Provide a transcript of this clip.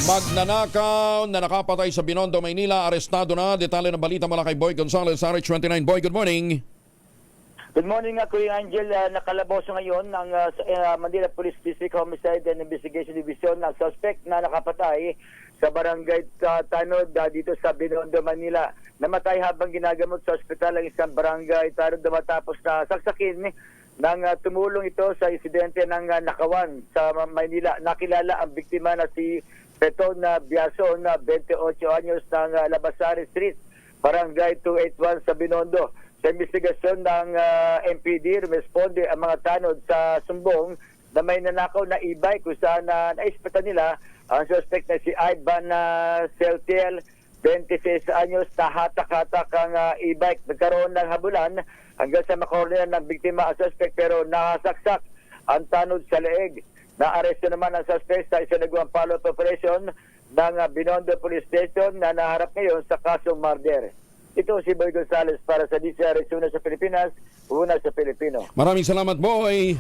Magnanakaw na nakapatay sa Binondo, Maynila, arestado na. Detalye ng balita mula kay Boy Gonzales, RH29. Boy, good morning. Good morning, Kuya Angel. Nakalaboso ngayon ng Manila Police District Homicide and Investigation Division ng suspect na nakapatay sa barangay Tanod dito sa Binondo, Manila. Namatay habang ginagamot sa ospital ang isang barangay Tanod matapos na saksakin ng tumulong ito sa insidente ng nakawan sa Maynila. Nakilala ang biktima na si Peton Biaso na 28 anyos ng Labasari Street, Barangay 281 sa Binondo. Sa investigasyon ng MPD, responde ang mga tanod sa sumbong na may nanakaw na e-bike kung saan naispatan nila ang suspect na si Ivan Celtiel, 26 anyos, na hatak-hatak ang e-bike. Nagkaroon ng habulan hanggang sa makorner ng biktima ang suspect pero nakasaksak ang tanod sa leeg. Naaresto naman ang suspect sa isinagawang follow-up operation ng Binondo Police Station na naharap ngayon sa kasong murder. Ito si Boy Gonzales para sa DCRS, una sa Pilipinas, una sa Pilipino. Maraming salamat, Boy.